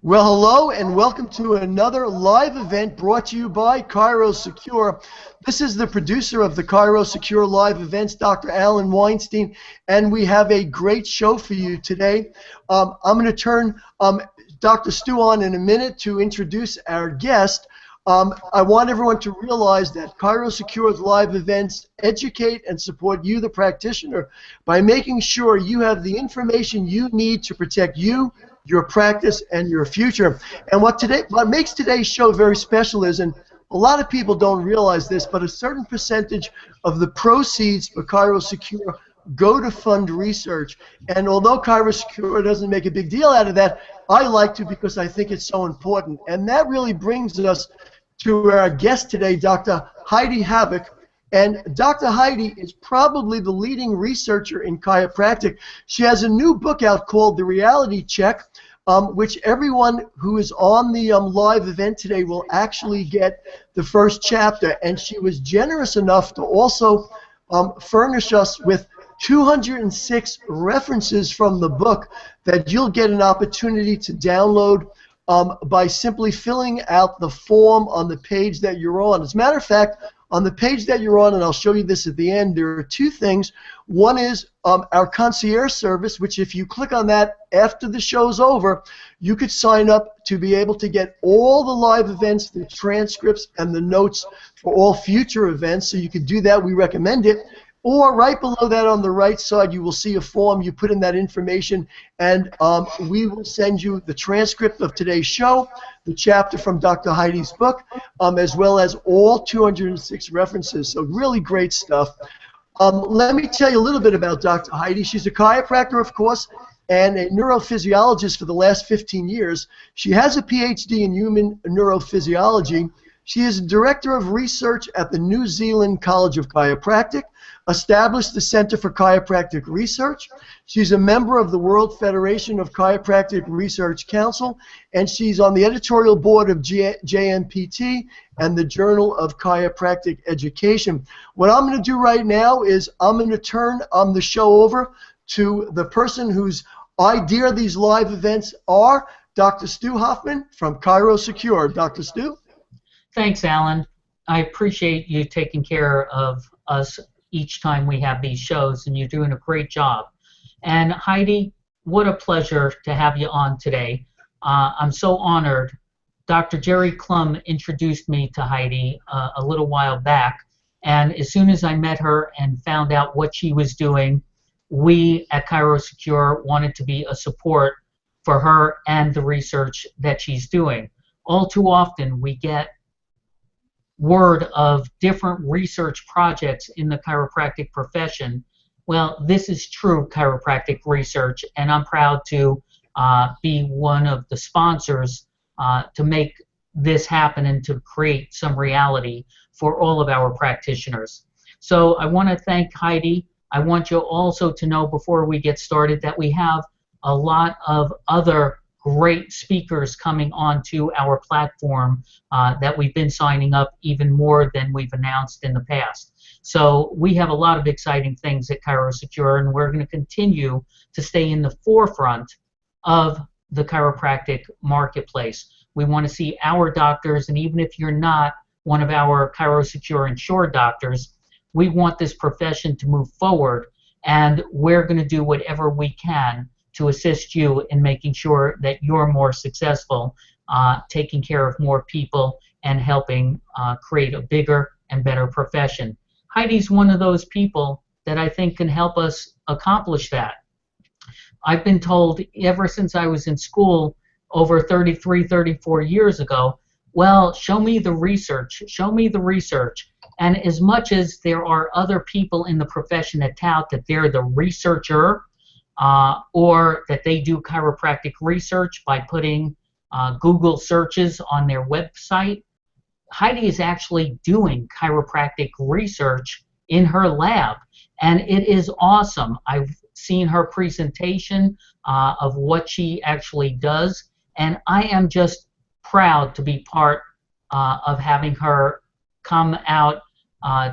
Well, hello and welcome to another live event brought to you by Chiro Secure. This is the producer of the Chiro Secure Live Events, Dr. Alan Weinstein, and we have a great show for you today. I'm going to turn Dr. Stu on in a minute to introduce our guest. I want everyone to realize that Chiro Secure's live events educate and support you, the practitioner, by making sure you have the information you need to protect you, your practice, and your future. And what makes today's show very special is, and a lot of people don't realize this, but a certain percentage of the proceeds for Chiro Secure go to fund research. And although Chiro Secure doesn't make a big deal out of that, I like to because I think it's so important. And that really brings us to our guest today, Dr. Heidi Haavik. And Dr. Heidi is probably the leading researcher in chiropractic. She has a new book out called The Reality Check, which everyone who is on the live event today will actually get the first chapter. And she was generous enough to also furnish us with 206 references from the book that you'll get an opportunity to download by simply filling out the form on the page that you're on. As a matter of fact, on the page that you're on, and I'll show you this at the end, there are two things. One is our concierge service, which if you click on that after the show's over, you could sign up to be able to get all the live events, the transcripts, and the notes for all future events. So you could do that. We recommend it. Or right below that on the right side, you will see a form. You put in that information, and we will send you the transcript of today's show, the chapter from Dr. Heidi's book, as well as all 206 references. So really great stuff. Let me tell you a little bit about Dr. Heidi. She's a chiropractor, of course, and a neurophysiologist for the last 15 years. She has a PhD in human neurophysiology. She is director of research at the New Zealand College of Chiropractic, established the Center for Chiropractic Research. She's a member of the World Federation of Chiropractic Research Council, and she's on the editorial board of JMPT and the Journal of Chiropractic Education. What I'm going to do right now is I'm going to turn the show over to the person whose idea these live events are, Dr. Stu Hoffman from Chiro Secure. Dr. Stu? Thanks, Alan. I appreciate you taking care of us each time we have these shows, and you're doing a great job. And Heidi, what a pleasure to have you on today. I'm so honored. Dr. Jerry Klum introduced me to Heidi a little while back, and as soon as I met her and found out what she was doing, we at Chiro Secure wanted to be a support for her and the research that she's doing. All too often we get word of different research projects in the chiropractic profession. Well, this is true chiropractic research, and I'm proud to be one of the sponsors to make this happen and to create some reality for all of our practitioners. So I want to thank Heidi. I want you also to know before we get started that we have a lot of other great speakers coming onto our platform that we've been signing up even more than we've announced in the past. So we have a lot of exciting things at Chiro Secure, and we're going to continue to stay in the forefront of the chiropractic marketplace. We want to see our doctors, and even if you're not one of our Chiro Secure insured doctors, we want this profession to move forward, and we're going to do whatever we can to assist you in making sure that you're more successful, taking care of more people, and helping create a bigger and better profession. Heidi's one of those people that I think can help us accomplish that. I've been told ever since I was in school over 33, 34 years ago, well, show me the research, show me the research. And as much as there are other people in the profession that tout that they're the researcher, or that they do chiropractic research by putting Google searches on their website, Heidi is actually doing chiropractic research in her lab, and it is awesome. I've seen her presentation of what she actually does, and I am just proud to be part of having her come out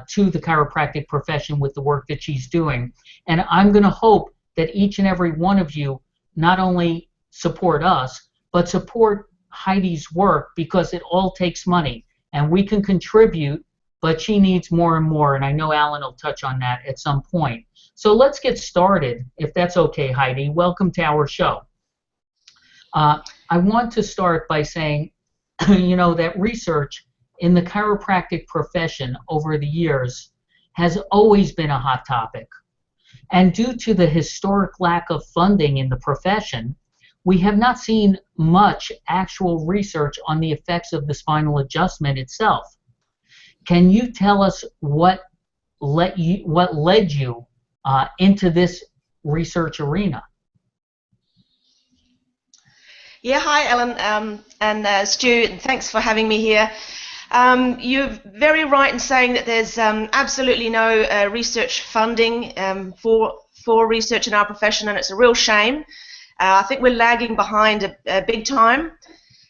to the chiropractic profession with the work that she's doing. And I'm going to hope that each and every one of you not only support us, but support Heidi's work, because it all takes money, and we can contribute, but she needs more and more, and I know Alan will touch on that at some point. So let's get started, if that's okay, Heidi. Welcome to our show. I want to start by saying, you know, that research in the chiropractic profession over the years has always been a hot topic. And due to the historic lack of funding in the profession, we have not seen much actual research on the effects of the spinal adjustment itself. Can you tell us what led you into this research arena? Yeah, hi, Alan and Stu, and thanks for having me here. You're very right in saying that there's absolutely no research funding for research in our profession, and it's a real shame. I think we're lagging behind a big time.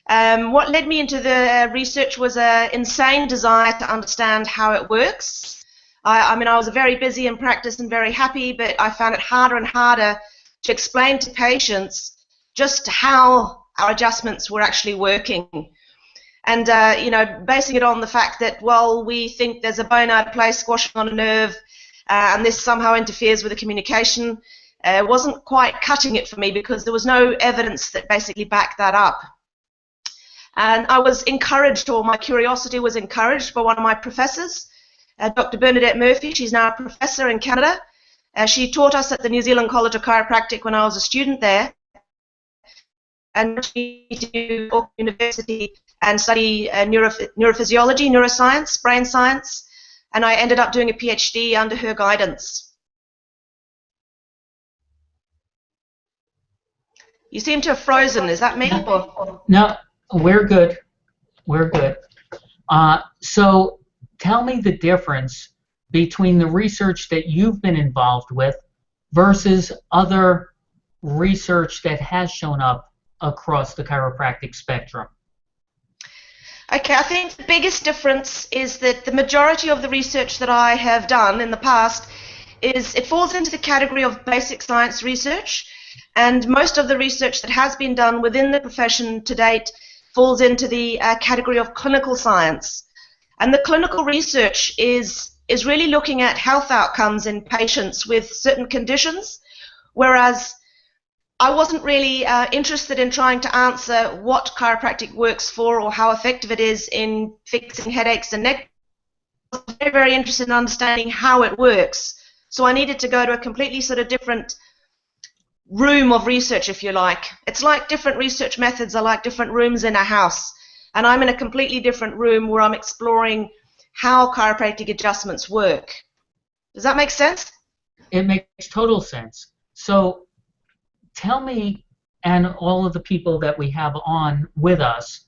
What led me into the research was an insane desire to understand how it works. I mean, I was very busy in practice and very happy, but I found it harder and harder to explain to patients just how our adjustments were actually working. And, you know, basing it on the fact that, well, we think there's a bone out of place squashing on a nerve, and this somehow interferes with the communication, wasn't quite cutting it for me, because there was no evidence that basically backed that up. And I was encouraged, or my curiosity was encouraged, by one of my professors, Dr. Bernadette Murphy. She's now a professor in Canada. She taught us at the New Zealand College of Chiropractic when I was a student there, and to Auckland University and study neurophysiology, neuroscience, brain science, and I ended up doing a PhD under her guidance. You seem to have frozen. Is that me? No, we're good. We're good. So tell me the difference between the research that you've been involved with versus other research that has shown up across the chiropractic spectrum. Okay, I think the biggest difference is that the majority of the research that I have done in the past it falls into the category of basic science research, and most of the research that has been done within the profession to date falls into the category of clinical science. And the clinical research is really looking at health outcomes in patients with certain conditions, whereas I wasn't really interested in trying to answer what chiropractic works for or how effective it is in fixing headaches and neck. I was very, very interested in understanding how it works. So I needed to go to a completely sort of different room of research, if you like. It's like different research methods are like different rooms in a house. And I'm in a completely different room where I'm exploring how chiropractic adjustments work. Does that make sense? It makes total sense. So tell me, and all of the people that we have on with us,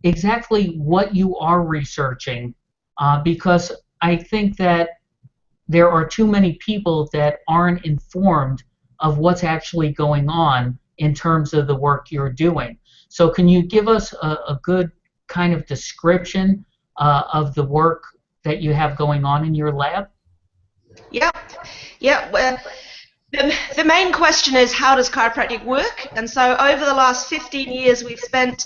exactly what you are researching, because I think that there are too many people that aren't informed of what's actually going on in terms of the work you're doing. So can you give us a good kind of description of the work that you have going on in your lab? Yeah. Well, the main question is, how does chiropractic work? And so over the last 15 years, we've spent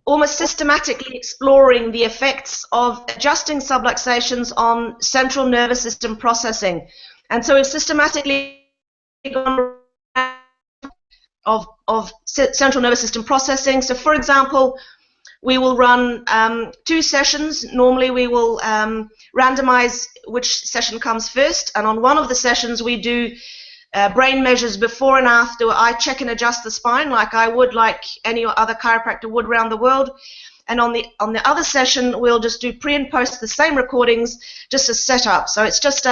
almost systematically exploring the effects of adjusting subluxations on central nervous system processing. And so we've systematically gone of central nervous system processing. So for example, we will run 2 sessions. Normally we will randomize which session comes first, and on one of the sessions we do brain measures before and after. I check and adjust the spine like I would, like any other chiropractor would around the world. And on the other session, we'll just do pre and post the same recordings, just as setup. So it's just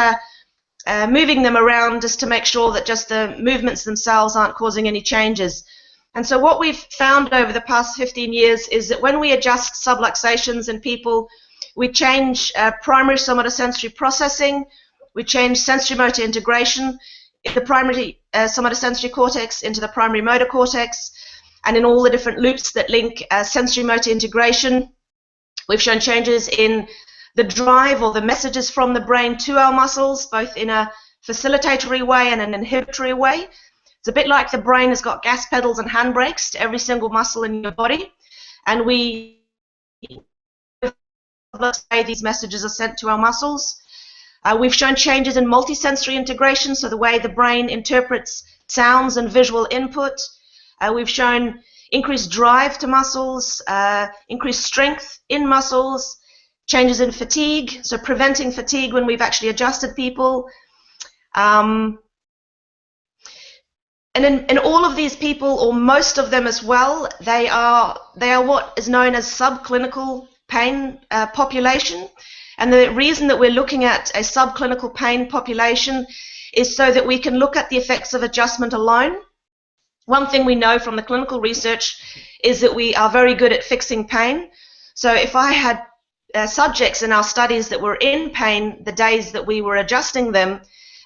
moving them around just to make sure that just the movements themselves aren't causing any changes. And so what we've found over the past 15 years is that when we adjust subluxations in people, we change primary somatosensory processing, we change sensory-motor integration in the primary somatosensory cortex into the primary motor cortex, and in all the different loops that link sensory-motor integration. We've shown changes in the drive or the messages from the brain to our muscles, both in a facilitatory way and an inhibitory way. It's a bit like the brain has got gas pedals and handbrakes to every single muscle in your body, and these messages are sent to our muscles. We've shown changes in multisensory integration, so the way the brain interprets sounds and visual input. We've shown increased drive to muscles, increased strength in muscles, changes in fatigue, so preventing fatigue when we've actually adjusted people. And in all of these people, or most of them as well, they are what is known as subclinical pain population. And the reason that we're looking at a subclinical pain population is so that we can look at the effects of adjustment alone. One thing we know from the clinical research is that we are very good at fixing pain. So if I had subjects in our studies that were in pain the days that we were adjusting them,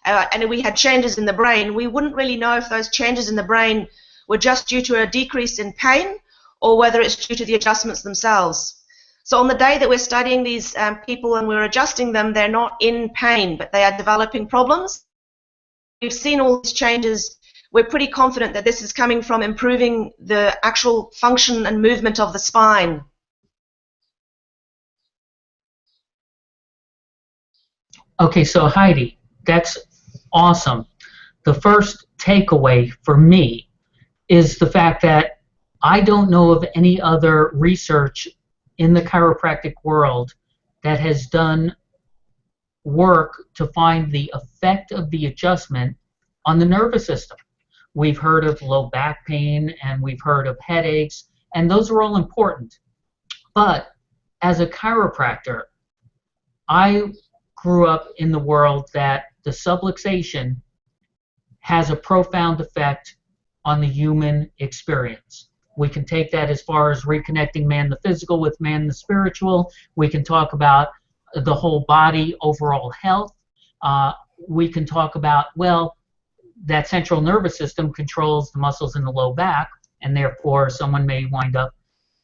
and we had changes in the brain, we wouldn't really know if those changes in the brain were just due to a decrease in pain or whether it's due to the adjustments themselves. So on the day that we're studying these people and we're adjusting them, they're not in pain, but they are developing problems. We've seen all these changes. We're pretty confident that this is coming from improving the actual function and movement of the spine. Okay, so Heidi, that's awesome. The first takeaway for me is the fact that I don't know of any other research in the chiropractic world that has done work to find the effect of the adjustment on the nervous system. We've heard of low back pain and we've heard of headaches, and those are all important. But as a chiropractor, I grew up in the world that the subluxation has a profound effect on the human experience. We can take that as far as reconnecting man the physical with man the spiritual. We can talk about the whole body overall health. We can talk about, well, that central nervous system controls the muscles in the low back, and therefore someone may wind up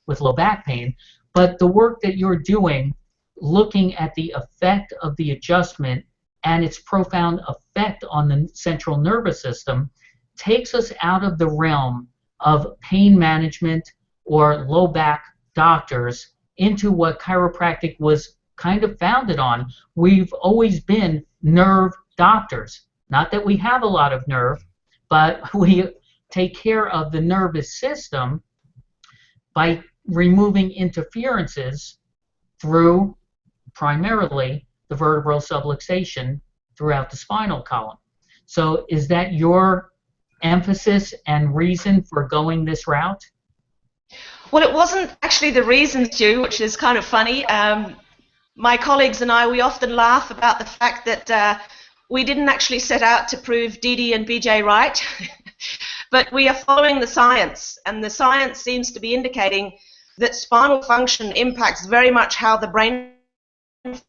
with low back pain. But the work that you're doing, looking at the effect of the adjustment and its profound effect on the central nervous system, takes us out of the realm of pain management or low back doctors into what chiropractic was kind of founded on. We've always been nerve doctors. Not that we have a lot of nerve, but we take care of the nervous system by removing interferences through primarily the vertebral subluxation throughout the spinal column. So is that your emphasis and reason for going this route? Well, it wasn't actually the reason, Stu, which is kind of funny. My colleagues and I, we often laugh about the fact that we didn't actually set out to prove DD and BJ right, but we are following the science, and the science seems to be indicating that spinal function impacts very much how the brain. What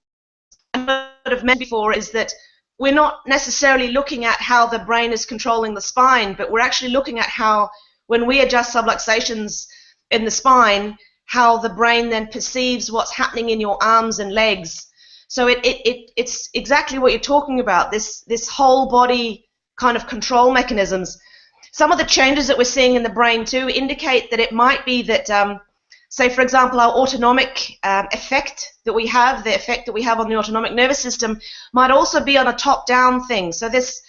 I've mentioned before is that we're not necessarily looking at how the brain is controlling the spine, but we're actually looking at how, when we adjust subluxations in the spine, how the brain then perceives what's happening in your arms and legs. So it's exactly what you're talking about, this whole body kind of control mechanisms. Some of the changes that we're seeing in the brain too indicate that it might be that, say for example, our autonomic effect that we have, the effect that we have on the autonomic nervous system, might also be on a top-down thing. So this,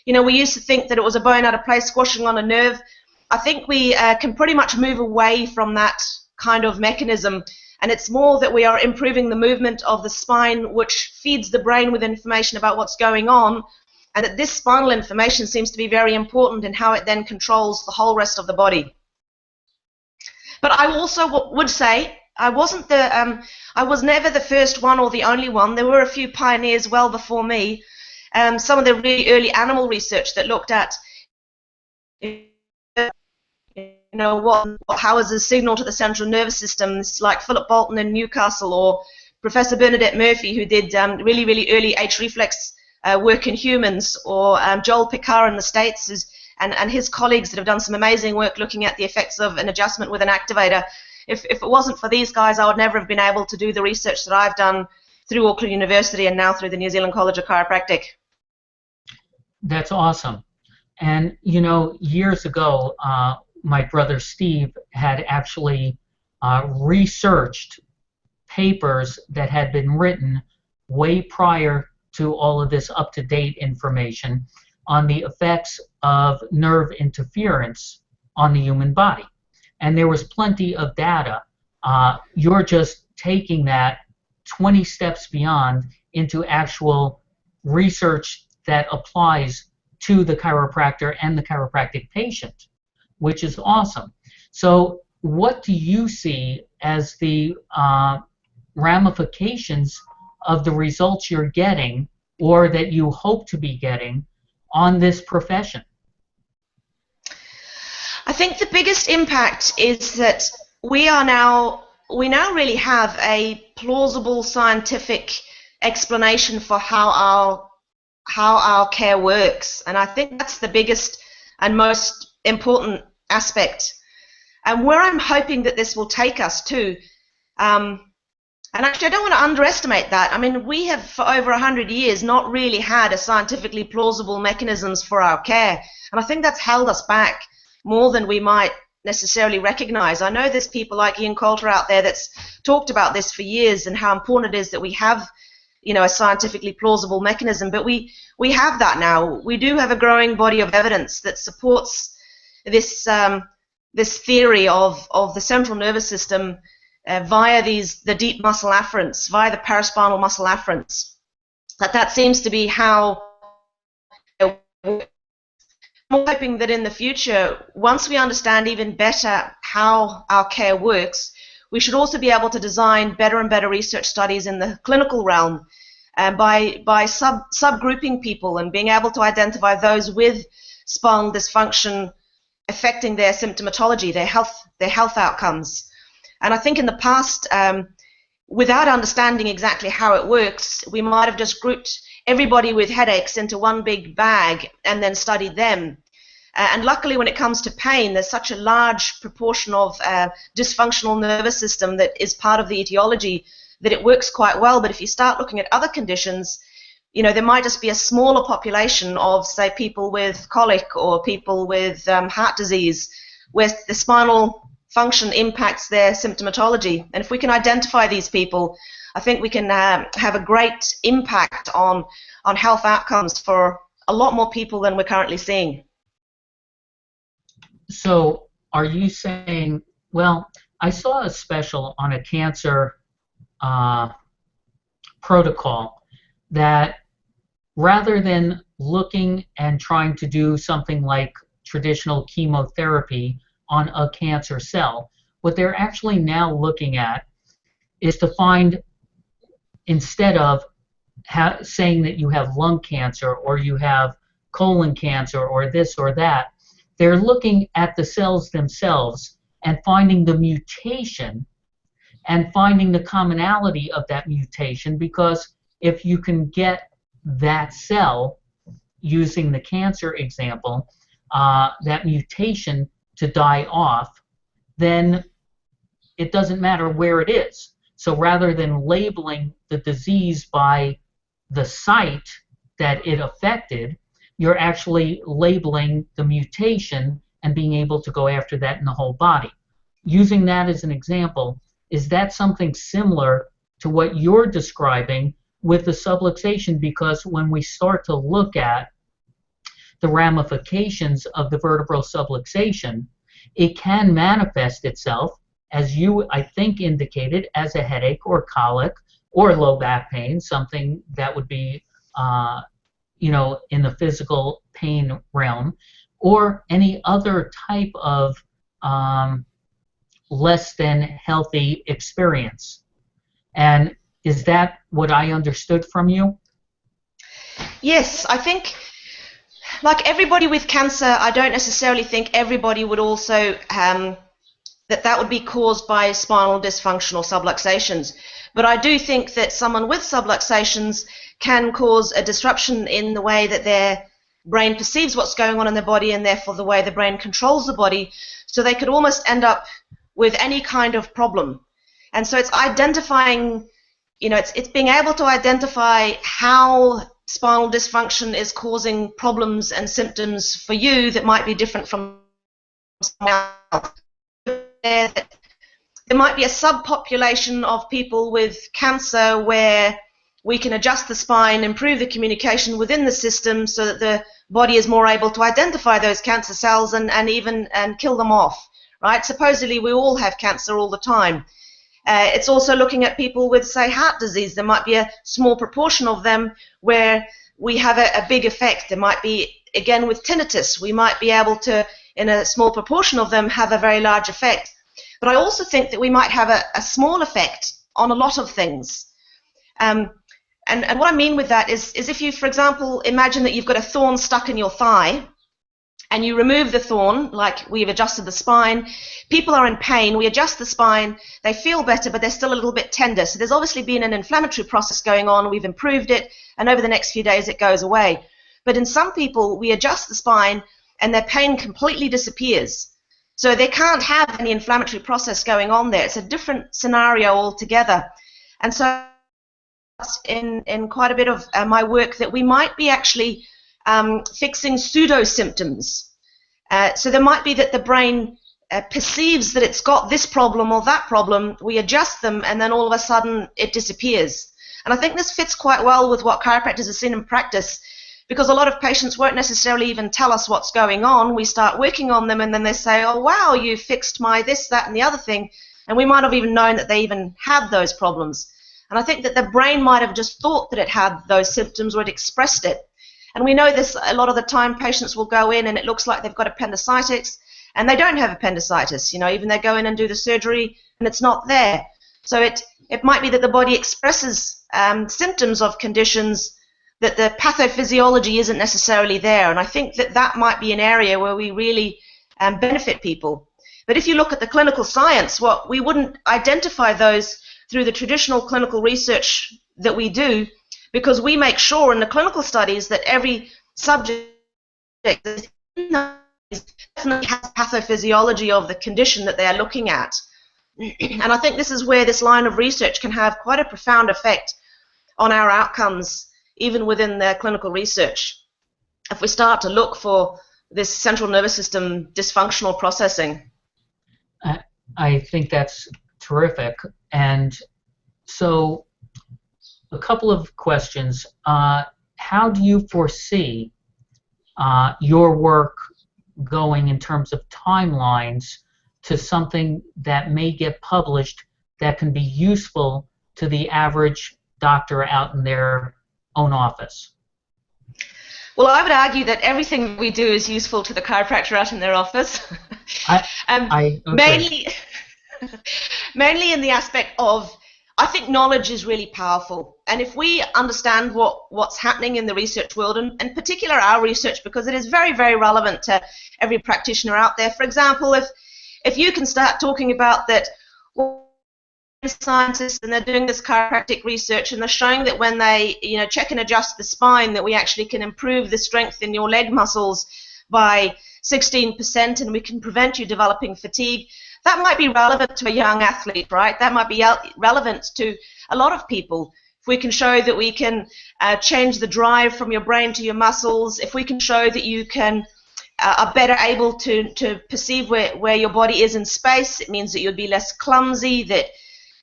you know, we used to think that it was a bone out of place squashing on a nerve. I think we can pretty much move away from that kind of mechanism, and it's more that we are improving the movement of the spine, which feeds the brain with information about what's going on, and that this spinal information seems to be very important in how it then controls the whole rest of the body. But I also would say I wasn't the I was never the first one or the only one. There were a few pioneers well before me. Some of the really early animal research that looked at, you know, how is the signal to the central nervous system. It's like Philip Bolton in Newcastle, or Professor Bernadette Murphy, who did really early H reflex work in humans, or Joel Picard in the States, and his colleagues that have done some amazing work looking at the effects of an adjustment with an activator. If it wasn't for these guys, I would never have been able to do the research that I've done through Auckland University and now through the New Zealand College of Chiropractic. That's awesome. And, you know, years ago, my brother Steve had actually researched papers that had been written way prior to all of this up-to-date information on the effects of nerve interference on the human body. And there was plenty of data. You're just taking that 20 steps beyond into actual research that applies to the chiropractor and the chiropractic patient, which is awesome. So what do you see as the ramifications of the results you're getting or that you hope to be getting on this profession? I think the biggest impact is that we now really have a plausible scientific explanation for how our care works, and I think that's the biggest and most important aspect. And where I'm hoping that this will take us to, and actually I don't want to underestimate that. I mean, we have for over 100 years not really had a scientifically plausible mechanisms for our care, and I think that's held us back more than we might necessarily recognize. I know there's people like Ian Coulter out there that's talked about this for years and how important it is that we have, you know, a scientifically plausible mechanism, but we have that now. We do have a growing body of evidence that supports this this theory of the central nervous system via the deep muscle afferents, via the paraspinal muscle afferents. That seems to be how. I'm hoping that in the future, once we understand even better how our care works, we should also be able to design better and better research studies in the clinical realm by subgrouping people and being able to identify those with spinal dysfunction affecting their symptomatology, their health outcomes. And I think in the past, without understanding exactly how it works, we might have just grouped everybody with headaches into one big bag and then studied them. And luckily when it comes to pain, there's such a large proportion of dysfunctional nervous system that is part of the etiology that it works quite well. But if you start looking at other conditions, you know, there might just be a smaller population of, say, people with colic or people with heart disease where the spinal function impacts their symptomatology. And if we can identify these people, I think we can have a great impact on health outcomes for a lot more people than we're currently seeing. So are you saying, well, I saw a special on a cancer protocol that rather than looking and trying to do something like traditional chemotherapy on a cancer cell, what they're actually now looking at is to find, instead of saying that you have lung cancer or you have colon cancer or this or that, they're looking at the cells themselves and finding the mutation and finding the commonality of that mutation, because if you can get that cell, using the cancer example, that mutation to die off, then it doesn't matter where it is. So rather than labeling the disease by the site that it affected, you're actually labeling the mutation and being able to go after that in the whole body. Using that as an example, is that something similar to what you're describing with the subluxation? Because when we start to look at the ramifications of the vertebral subluxation, it can manifest itself, as you, I think, indicated, as a headache or colic or low back pain, something that would be you know, in the physical pain realm, or any other type of less than healthy experience. And is that what I understood from you? Yes, I think, like everybody with cancer, I don't necessarily think everybody would also that would be caused by spinal dysfunction or subluxations. But I do think that someone with subluxations can cause a disruption in the way that their brain perceives what's going on in their body, and therefore the way the brain controls the body. So they could almost end up with any kind of problem. And so it's identifying, you know, it's being able to identify how spinal dysfunction is causing problems and symptoms for you that might be different from someone else. There might be a subpopulation of people with cancer where we can adjust the spine, improve the communication within the system so that the body is more able to identify those cancer cells and kill them off, right? Supposedly we all have cancer all the time. It's also looking at people with, say, heart disease. There might be a small proportion of them where we have a big effect. There might be, again, with tinnitus, we might be able to, in a small proportion of them, have a very large effect. But I also think that we might have a small effect on a lot of things. And what I mean with that is if you, for example, imagine that you've got a thorn stuck in your thigh, and you remove the thorn, like we've adjusted the spine, people are in pain, we adjust the spine, they feel better, but they're still a little bit tender. So there's obviously been an inflammatory process going on, we've improved it, and over the next few days it goes away. But in some people, we adjust the spine, and their pain completely disappears. So they can't have any inflammatory process going on there. It's a different scenario altogether. And so in quite a bit of my work that we might be actually fixing pseudo-symptoms. So there might be that the brain perceives that it's got this problem or that problem, we adjust them, and then all of a sudden it disappears. And I think this fits quite well with what chiropractors have seen in practice, because a lot of patients won't necessarily even tell us what's going on. We start working on them, and then they say, oh, wow, you fixed my this, that, and the other thing, and we might have even known that they even had those problems. And I think that the brain might have just thought that it had those symptoms or it expressed it. And we know this a lot of the time. Patients will go in and it looks like they've got appendicitis, and they don't have appendicitis. You know, even they go in and do the surgery and it's not there. So it might be that the body expresses symptoms of conditions that the pathophysiology isn't necessarily there. And I think that that might be an area where we really benefit people. But if you look at the clinical science, we wouldn't identify those through the traditional clinical research that we do, because we make sure in the clinical studies that every subject definitely has pathophysiology of the condition that they are looking at. And I think this is where this line of research can have quite a profound effect on our outcomes, even within their clinical research, if we start to look for this central nervous system dysfunctional processing. I think that's terrific. And so a couple of questions. How do you foresee your work going in terms of timelines to something that may get published that can be useful to the average doctor out in their own office? Well, I would argue that everything we do is useful to the chiropractor out in their office. Okay. Mainly in the aspect of, I think knowledge is really powerful. And if we understand what's happening in the research world, and in particular our research, because it is very, very relevant to every practitioner out there. For example, if you can start talking about that, scientists and they're doing this chiropractic research and they're showing that when they check and adjust the spine, that we actually can improve the strength in your leg muscles by 16%, and we can prevent you developing fatigue. That might be relevant to a young athlete, right? That might be relevant to a lot of people. If we can show that we can change the drive from your brain to your muscles, if we can show that you can are better able to perceive where your body is in space, it means that you'll be less clumsy, that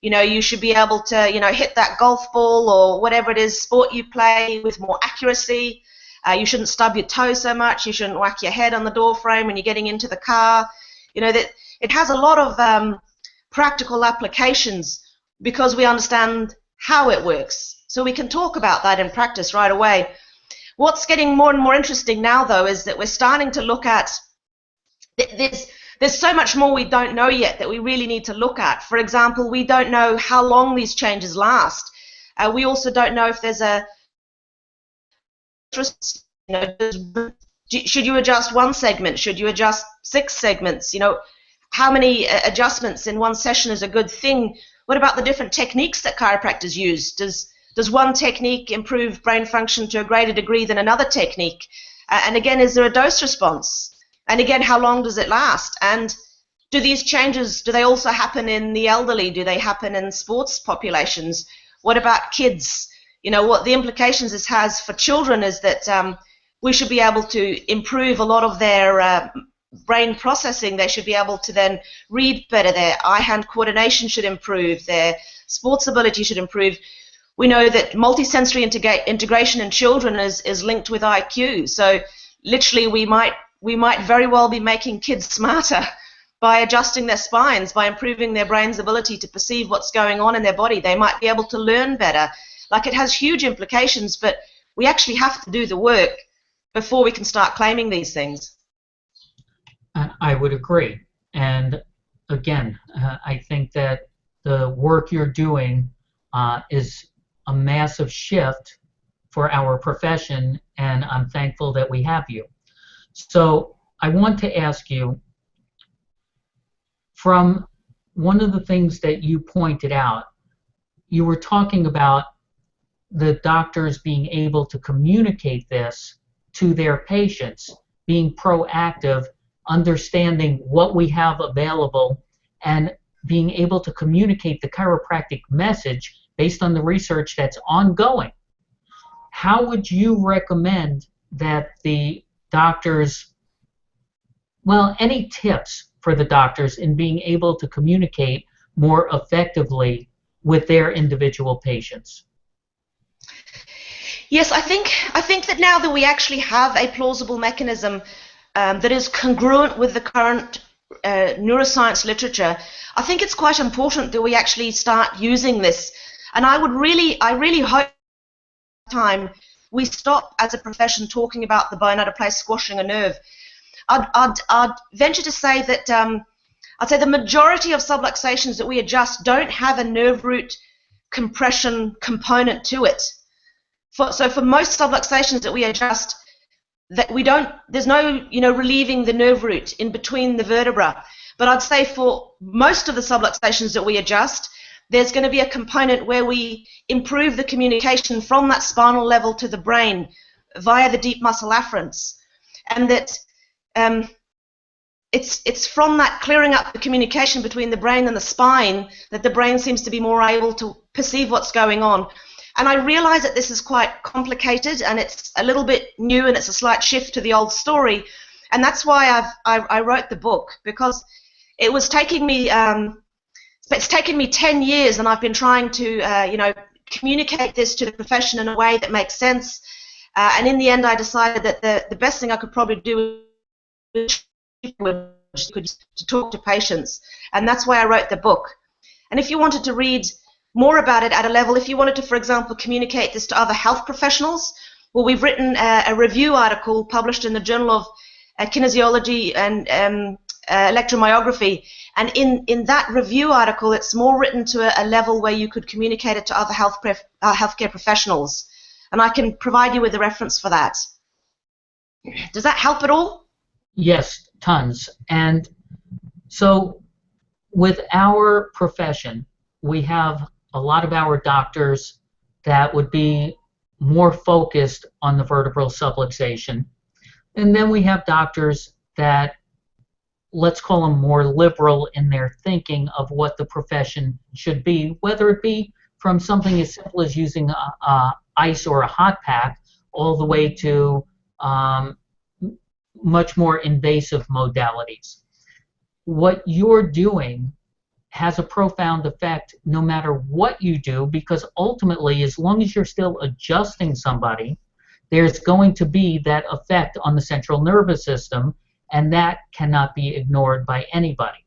you should be able to hit that golf ball or whatever it is sport you play with more accuracy. You shouldn't stub your toe so much. You shouldn't whack your head on the door frame when you're getting into the car. That it has a lot of practical applications because we understand how it works. So we can talk about that in practice right away. What's getting more and more interesting now, though, is that we're starting to look at there's so much more we don't know yet that we really need to look at. For example, we don't know how long these changes last. We also don't know if there's should you adjust one segment? Should you adjust 6 segments? How many adjustments in one session is a good thing? What about the different techniques that chiropractors use? Does one technique improve brain function to a greater degree than another technique? And again, is there a dose response? And again, how long does it last? And do these changes, do they also happen in the elderly? Do they happen in sports populations? What about kids? you know, what the implications this has for children is that we should be able to improve a lot of their brain processing. They should be able to then read better. Their eye-hand coordination should improve. Their sports ability should improve. We know that multisensory integration in children is linked with IQ. So literally we might very well be making kids smarter by adjusting their spines, by improving their brain's ability to perceive what's going on in their body. They might be able to learn better. Like, it has huge implications, but we actually have to do the work before we can start claiming these things. I would agree. And again, I think that the work you're doing is a massive shift for our profession, and I'm thankful that we have you. So I want to ask you, from one of the things that you pointed out, you were talking about the doctors being able to communicate this to their patients, being proactive, understanding what we have available, and being able to communicate the chiropractic message based on the research that's ongoing. How would you recommend that the doctors, well, any tips for the doctors in being able to communicate more effectively with their individual patients? Yes, I think that now that we actually have a plausible mechanism that is congruent with the current neuroscience literature, I think it's quite important that we actually start using this. And I really hope time we stop as a profession talking about the bone out of place squashing a nerve. I'd venture to say that I'd say the majority of subluxations that we adjust don't have a nerve root compression component to it. So for most subluxations that we adjust, that we don't, there's no, you know, relieving the nerve root in between the vertebra. But I'd say for most of the subluxations that we adjust, there's going to be a component where we improve the communication from that spinal level to the brain via the deep muscle afferents, and that it's from that clearing up the communication between the brain and the spine that the brain seems to be more able to perceive what's going on. And I realize that this is quite complicated and it's a little bit new and it's a slight shift to the old story, and that's why I wrote the book, because it was taking me it's taken me 10 years, and I've been trying to you know, communicate this to the profession in a way that makes sense, and in the end I decided that the best thing I could probably do was to talk to patients, and that's why I wrote the book. And if you wanted to read more about it at a level, if you wanted to, for example, communicate this to other health professionals, well, we've written a review article published in the Journal of Kinesiology and Electromyography, and in that review article it's more written to a level where you could communicate it to other healthcare professionals, and I can provide you with a reference for that. Does that help at all? Yes, tons. And so with our profession, we have a lot of our doctors that would be more focused on the vertebral subluxation, and then we have doctors that, let's call them more liberal in their thinking of what the profession should be, whether it be from something as simple as using ice or a hot pack all the way to much more invasive modalities. What you're doing has a profound effect no matter what you do, because ultimately, as long as you're still adjusting somebody, there's going to be that effect on the central nervous system, and that cannot be ignored by anybody.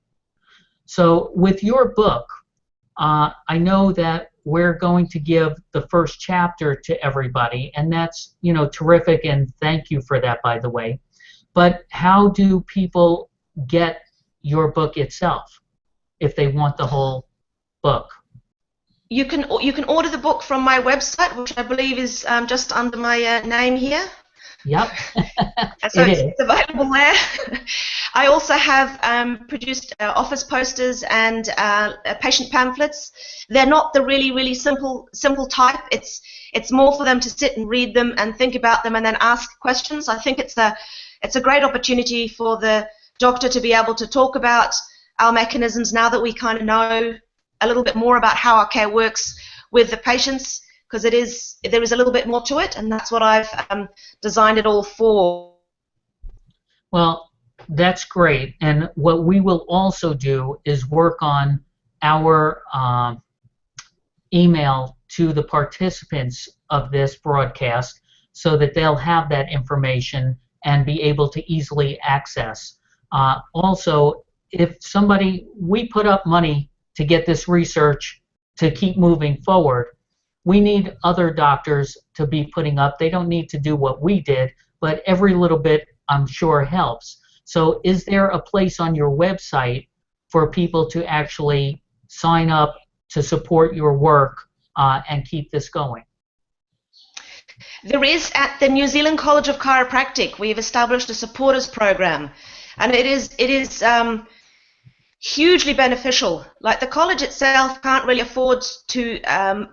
So with your book, I know that we're going to give the first chapter to everybody, and that's, you know, terrific, and thank you for that, by the way. But how do people get your book itself if they want the whole book? You can order the book from my website, which I believe is just under my name here. Yep. So it's available there. I also have produced office posters and patient pamphlets. They're not the really simple type. It's more for them to sit and read them and think about them and then ask questions. I think it's a great opportunity for the doctor to be able to talk about our mechanisms now that we kind of know a little bit more about how our care works with the patients, because there is a little bit more to it, and that's what I've designed it all for. Well, that's great. And what we will also do is work on our email to the participants of this broadcast so that they'll have that information and be able to easily access. Also, if we put up money to get this research to keep moving forward, we need other doctors to be putting up. They don't need to do what we did, but every little bit, I'm sure, helps. So is there a place on your website for people to actually sign up to support your work and keep this going? There is at the New Zealand College of Chiropractic. We've established a supporters program, and it is hugely beneficial. Like, the college itself can't really afford to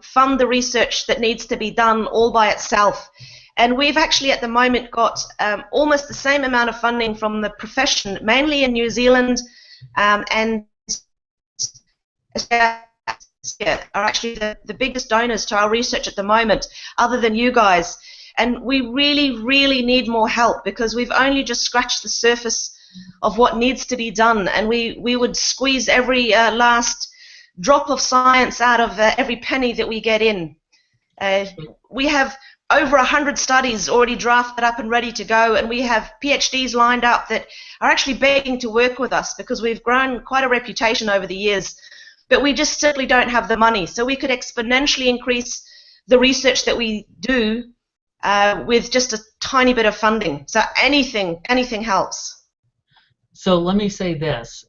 fund the research that needs to be done all by itself. And we've actually at the moment got almost the same amount of funding from the profession, mainly in New Zealand, and are actually the biggest donors to our research at the moment, other than you guys. And we really, really need more help, because we've only just scratched the surface of what needs to be done, and we would squeeze every last drop of science out of every penny that we get in. We have over 100 studies already drafted up and ready to go, and we have PhDs lined up that are actually begging to work with us, because we've grown quite a reputation over the years, but we just simply don't have the money. So we could exponentially increase the research that we do with just a tiny bit of funding. So anything helps. So let me say this.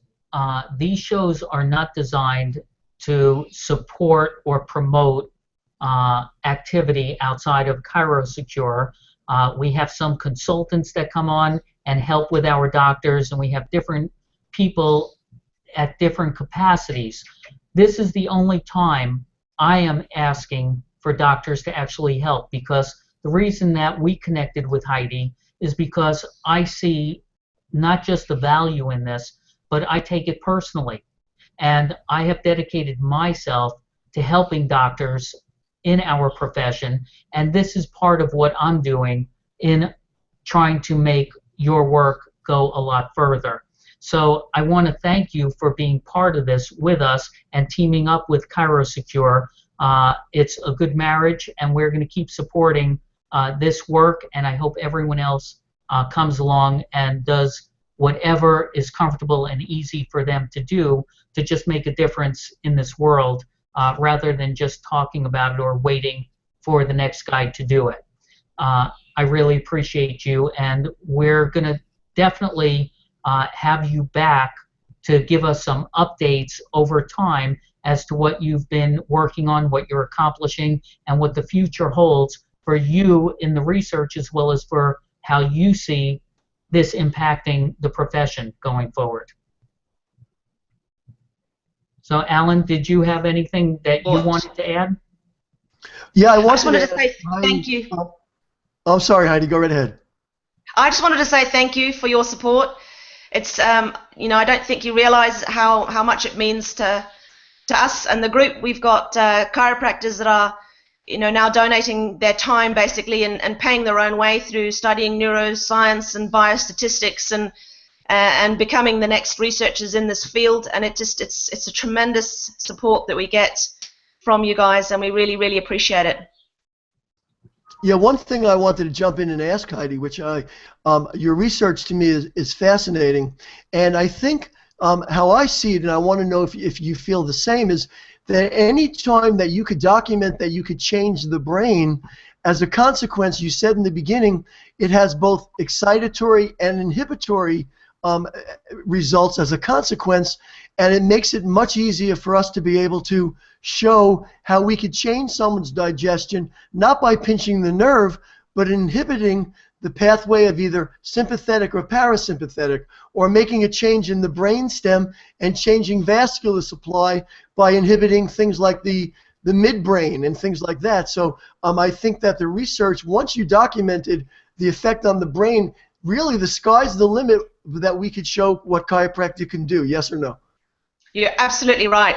These shows are not designed to support or promote activity outside of ChiroSecure. We have some consultants that come on and help with our doctors, and we have different people at different capacities. This is the only time I am asking for doctors to actually help, because the reason that we connected with Heidi is because I see not just the value in this, but I take it personally. And I have dedicated myself to helping doctors in our profession, and this is part of what I'm doing in trying to make your work go a lot further. So I want to thank you for being part of this with us and teaming up with ChiroSecure. It's a good marriage, and we're going to keep supporting this work, and I hope everyone else comes along and does whatever is comfortable and easy for them to do to just make a difference in this world, rather than just talking about it or waiting for the next guy to do it. I really appreciate you, and we're going to definitely have you back to give us some updates over time as to what you've been working on, what you're accomplishing, and what the future holds for you in the research, as well as for how you see this impacting the profession going forward. So, Alan, did you have anything that you wanted to add? Yeah, I just wanted to say thank you. I'm sorry, Heidi, go right ahead. I just wanted to say thank you for your support. It's, you know, I don't think you realize how much it means to us and the group. We've got chiropractors that are, you know, now donating their time basically and paying their own way through studying neuroscience and biostatistics and becoming the next researchers in this field. And it's a tremendous support that we get from you guys, and we really, really appreciate it. Yeah, one thing I wanted to jump in and ask Heidi, which your research to me is fascinating, and I think how I see it, and I want to know if you feel the same, is that any time that you could document that you could change the brain, as a consequence, you said in the beginning, it has both excitatory and inhibitory results as a consequence, and it makes it much easier for us to be able to show how we could change someone's digestion, not by pinching the nerve, but inhibiting the pathway of either sympathetic or parasympathetic, or making a change in the brainstem and changing vascular supply by inhibiting things like the midbrain and things like that. So I think that the research, once you documented the effect on the brain, really the sky's the limit that we could show what chiropractic can do. Yes or no? You're absolutely right.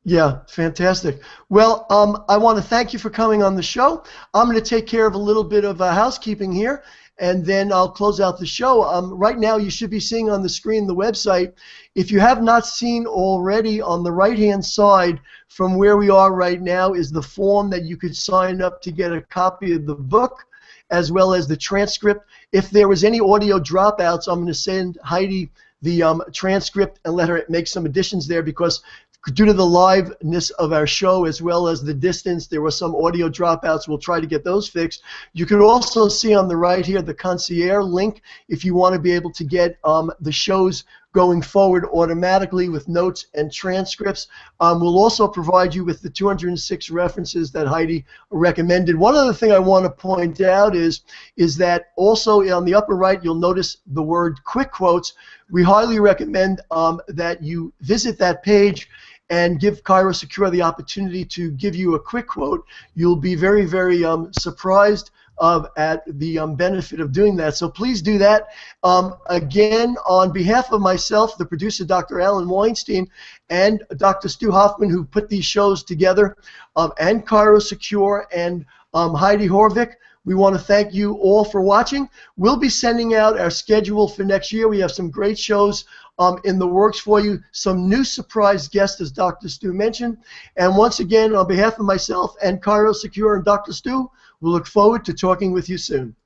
Yeah, fantastic. Well, I want to thank you for coming on the show. I'm going to take care of a little bit of housekeeping here, and then I'll close out the show. Right now, you should be seeing on the screen the website. If you have not seen already, on the right-hand side from where we are right now is the form that you could sign up to get a copy of the book, as well as the transcript. If there was any audio dropouts, I'm going to send Heidi the transcript and let her make some additions there, because due to the liveness of our show as well as the distance, there were some audio dropouts. We'll try to get those fixed. You can also see on the right here the concierge link if you want to be able to get the shows going forward automatically with notes and transcripts. We'll also provide you with the 206 references that Heidi recommended. One other thing I want to point out is that also on the upper right you'll notice the word quick quotes. We highly recommend that you visit that page and give ChiroSecure the opportunity to give you a quick quote. You'll be very, very surprised at the benefit of doing that. So please do that. Again, on behalf of myself, the producer, Dr. Alan Weinstein, and Dr. Stu Hoffman, who put these shows together, and ChiroSecure, and Heidi Haavik, we want to thank you all for watching. We'll be sending out our schedule for next year. We have some great shows in the works for you, some new surprise guests, as Dr. Stu mentioned. And once again, on behalf of myself and ChiroSecure and Dr. Stu, we look forward to talking with you soon.